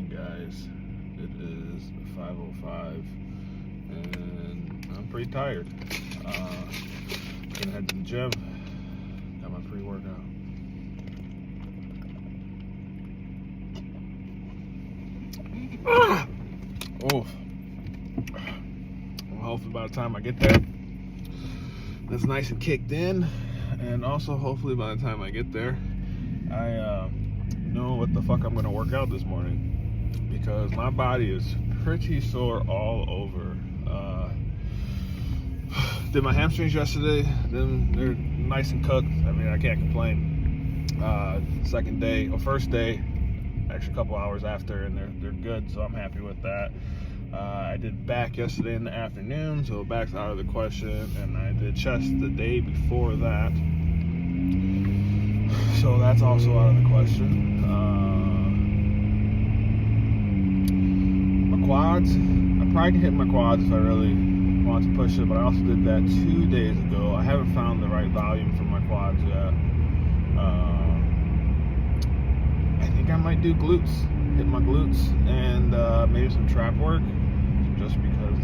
guys. It is 5:05 and I'm pretty tired. Gonna head to the gym. Got my pre-workout. Oh, well, hopefully by the time I get there, that's nice and kicked in, and also hopefully by the time I get there, I know what the fuck I'm gonna work out this morning, because my body is pretty sore all over. Did my hamstrings yesterday, then they're nice and cooked. I mean, I can't complain. Second day, or first day, actually a couple hours after, and they're good, so I'm happy with that. I did back yesterday in the afternoon, so back's out of the question, and I did chest the day before that, so that's also out of the question. My quads, I probably can hit my quads if I really want to push it, but I also did that 2 days ago. I haven't found the right volume for my quads yet. I think I might do glutes, hit my glutes, and maybe some trap work, just because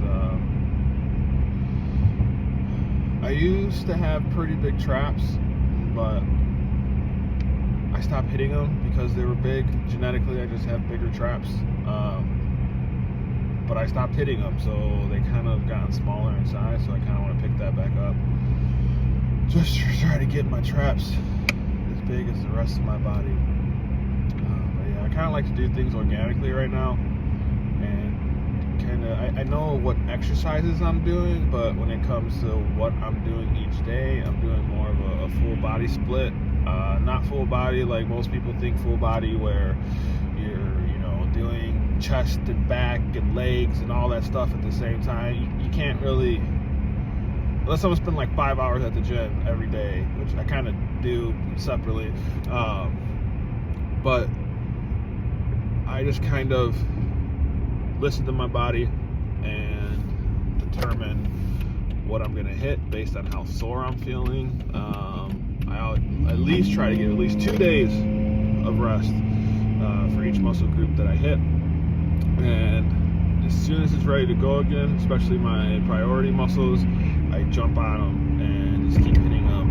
I used to have pretty big traps, but I stopped hitting them because they were big. Genetically, I just have bigger traps, but I stopped hitting them, so they kind of gotten smaller in size, so I kind of want to pick that back up, just to try to get my traps as big as the rest of my body. I kind of like to do things organically right now, and kind of I know what exercises I'm doing, but when it comes to what I'm doing each day, I'm doing more of a full body split. Not full body like most people think full body, where you're doing chest and back and legs and all that stuff at the same time. You can't really, unless someone spend like 5 hours at the gym every day, which I kind of do separately, but I just kind of listen to my body and determine what I'm gonna hit based on how sore I'm feeling. I'll at least try to get at least 2 days of rest for each muscle group that I hit, and as soon as it's ready to go again, especially my priority muscles, I jump on them and just keep hitting them,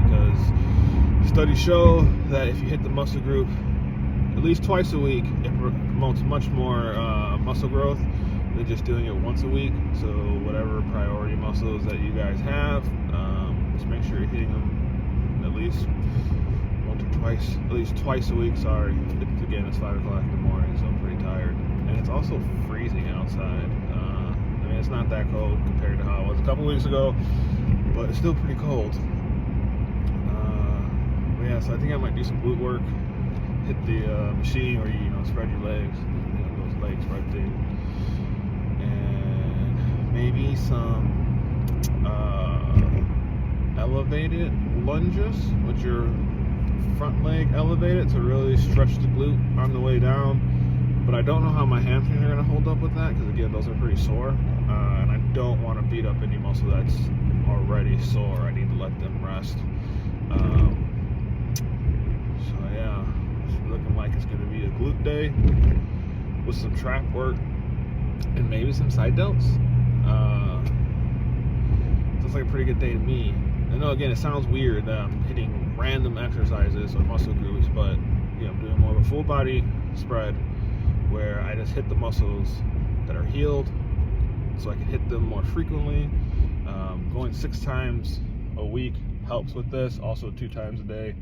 because studies show that if you hit the muscle group at least twice a week, it promotes much more muscle growth than just doing it once a week. So whatever priority muscles that you guys have, just make sure you're hitting them at least twice a week. Sorry, it's 5 o'clock in the morning, so I'm pretty tired, and it's also freezing outside. I mean, it's not that cold compared to how it was a couple weeks ago, but it's still pretty cold. But yeah, so I think I might do some glute work. Hit the machine where you spread your legs, those leg spread thing, and maybe some elevated lunges with your front leg elevated to really stretch the glute on the way down. But I don't know how my hamstrings are going to hold up with that, because again, those are pretty sore, and I don't want to beat up any muscle that's already sore. I need to let them rest. So yeah, it's looking like it's going to be a glute day with some trap work and maybe some side delts. Sounds like a pretty good day to me. I know, again, it sounds weird that I'm hitting random exercises or muscle groups, but I'm doing more of a full body spread where I just hit the muscles that are healed, so I can hit them more frequently. Going 6 times a week helps with this. Also 2 times a day.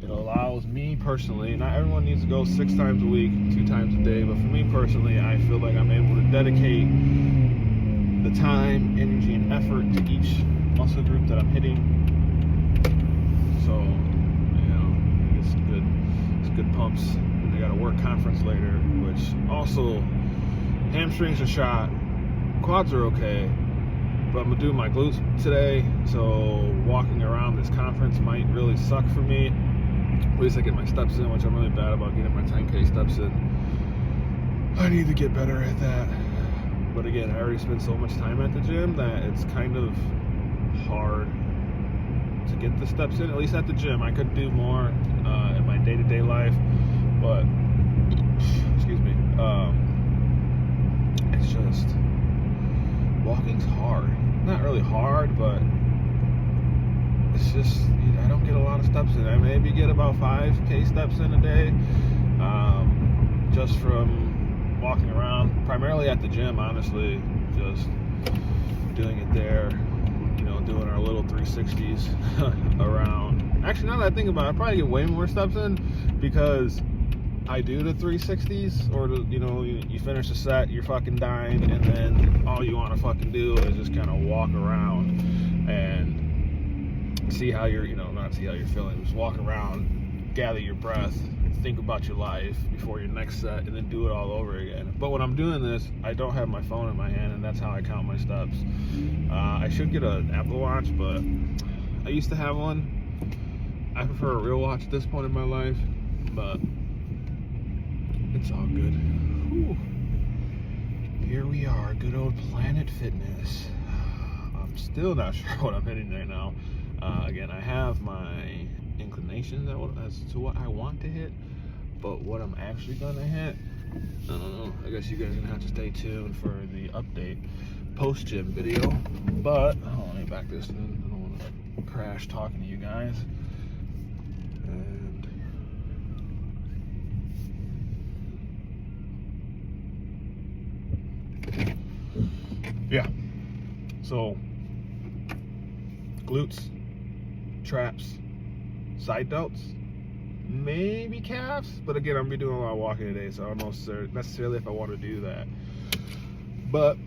It allows me personally, not everyone needs to go 6 times a week, 2 times a day, but for me personally, I feel like I'm able to dedicate the time, energy, and effort to each muscle group that I'm hitting. So, it's good pumps. And I got a work conference later, which also, hamstrings are shot, quads are okay, but I'm gonna do my glutes today, so walking around this conference might really suck for me. At least I get my steps in, which I'm really bad about getting my 10K steps in. I need to get better at that. But again, I already spend so much time at the gym that it's kind of hard to get the steps in, at least at the gym. I could do more in my day-to-day life, but excuse me, lifting's hard. Not really hard, but it's just, I don't get a lot of steps in. I maybe get about 5K steps in a day, just from walking around, primarily at the gym, honestly, just doing it there, doing our little 360s around. Actually, now that I think about it, I probably get way more steps in because I do the 360s, or you finish a set, you're fucking dying, and then all you want to fucking do is just kind of walk around and see how you're, not see how you're feeling, just walk around, gather your breath, think about your life before your next set, and then do it all over again. But when I'm doing this, I don't have my phone in my hand, and that's how I count my steps. I should get an Apple Watch, but I used to have one. I prefer a real watch at this point in my life, but it's all good. Whew. Here we are, good old Planet Fitness. I'm still not sure what I'm hitting right now. Again, I have my inclinations as to what I want to hit, but what I'm actually gonna hit, I don't know. I guess you guys are gonna have to stay tuned for the update post-gym video. But let me back this in. I don't want to crash talking to you guys. And yeah, so glutes, traps, side delts, maybe calves, but again, I'm gonna be doing a lot of walking today, so I don't know necessarily if I want to do that. But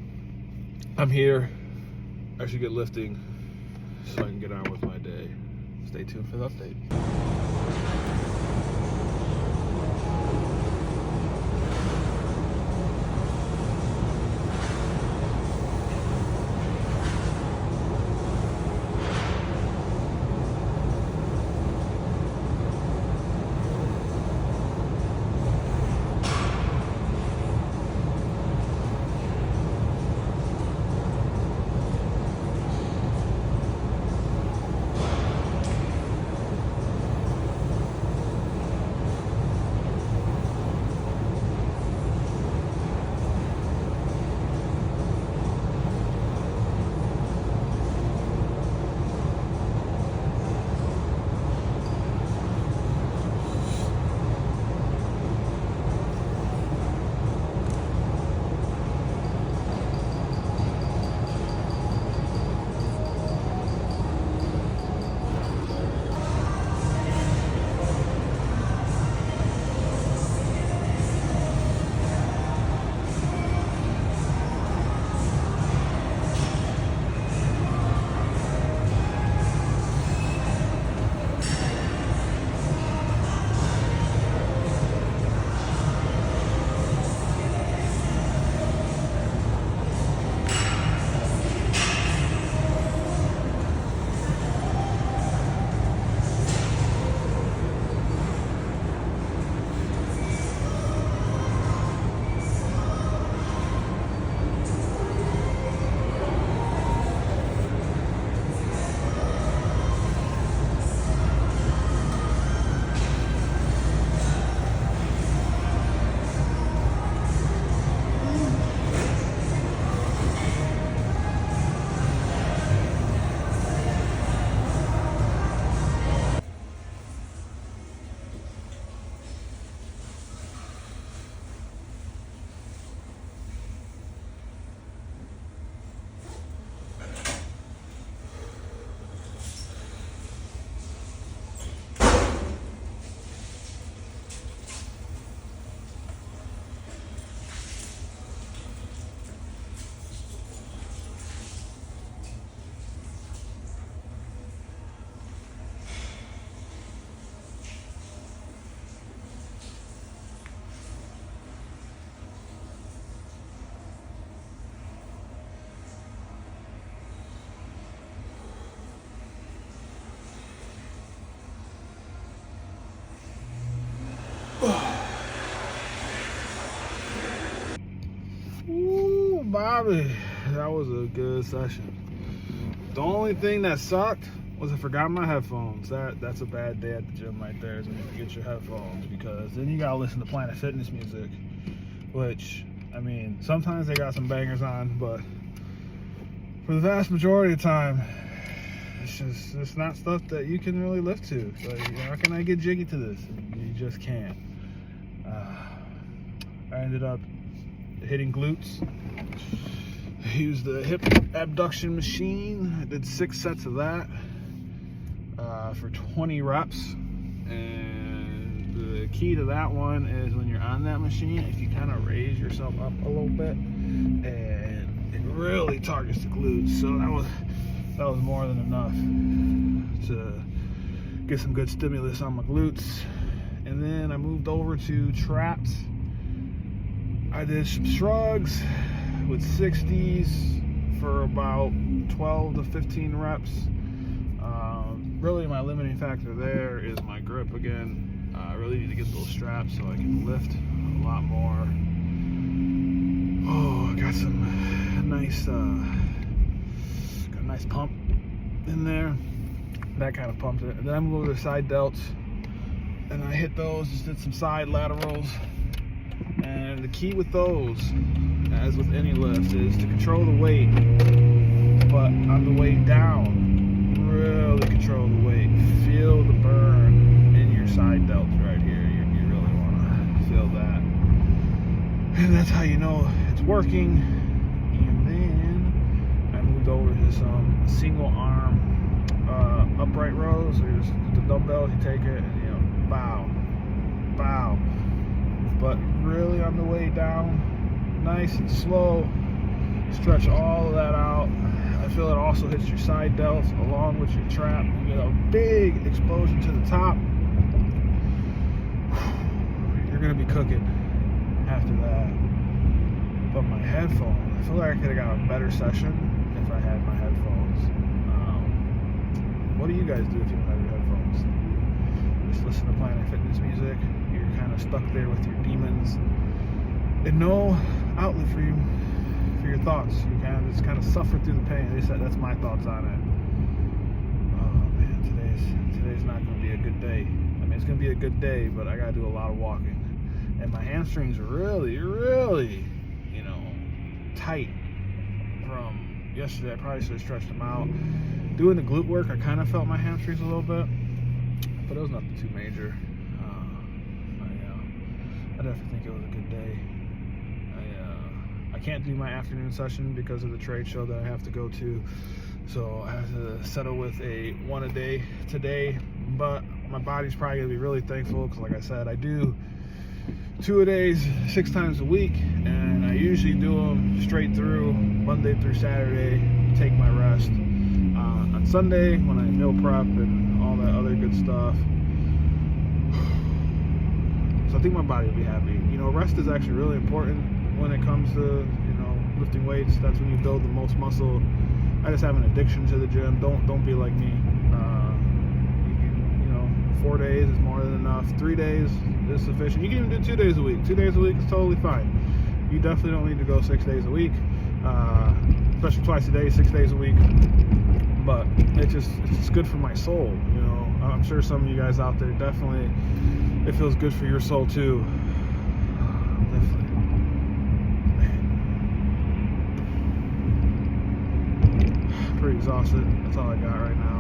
I'm here. I should get lifting so I can get on with my day. Stay tuned for the update. Ooh, Bobby, that was a good session. The only thing that sucked was I forgot my headphones. That's a bad day at the gym right there, is when you forget your headphones, because then you gotta listen to Planet Fitness music, which, I mean, sometimes they got some bangers on, but for the vast majority of the time, it's not stuff that you can really lift to. So how can I get jiggy to this? You just can't. I ended up hitting glutes. I used the hip abduction machine. I did 6 sets of that for 20 reps. And the key to that one is when you're on that machine, if you kind of raise yourself up a little bit, and it really targets the glutes. So that was more than enough to get some good stimulus on my glutes. And then I moved over to traps. I did some shrugs with 60s for about 12 to 15 reps. Really my limiting factor there is my grip again. I really need to get those straps so I can lift a lot more. Oh, I got some nice pump in there. That kind of pumped it. And then I moved over to side delts and I hit those, just did some side laterals. And the key with those, as with any lift, is to control the weight, but on the way down, really control the weight. Feel the burn in your side delts right here. You really want to feel that. And that's how you know it's working. And then I moved over to some single arm upright rows. So just the dumbbells, you take it and bow. But really on the way down, nice and slow, stretch all of that out. I feel it also hits your side delts along with your trap. You get a big explosion to the top. You're gonna be cooking after that. But my headphones, I feel like I could have got a better session if I had my headphones. What do you guys do if you don't have your headphones? You just listen to Planet Fitness music. You're kind of stuck there with your demons and no outlet for your thoughts. You just kind of suffer through the pain. They said that's my thoughts on it. Oh man, today's not going to be a good day. I mean, it's going to be a good day, but I got to do a lot of walking, and my hamstrings are really tight from yesterday. I probably should have stretched them out. Doing the glute work, I kind of felt my hamstrings a little bit, but it was nothing too major. I definitely think it was a good day. I can't do my afternoon session because of the trade show that I have to go to, so I have to settle with a 1 a day today. But my body's probably gonna be really thankful because, like I said, I do 2 a days 6 times a week, and I usually do them straight through Monday through Saturday. Take my rest on Sunday when I meal prep and all that other good stuff. So I think my body will be happy. Rest is actually really important when it comes to lifting weights. That's when you build the most muscle. I just have an addiction to the gym. Don't be like me. You can, 4 days is more than enough. 3 days is sufficient. You can even do 2 days a week. 2 days a week is totally fine. You definitely don't need to go 6 days a week, especially twice a day, 6 days a week. But it's just good for my soul. I'm sure some of you guys out there definitely, it feels good for your soul too. Definitely. Man. Pretty exhausted. That's all I got right now.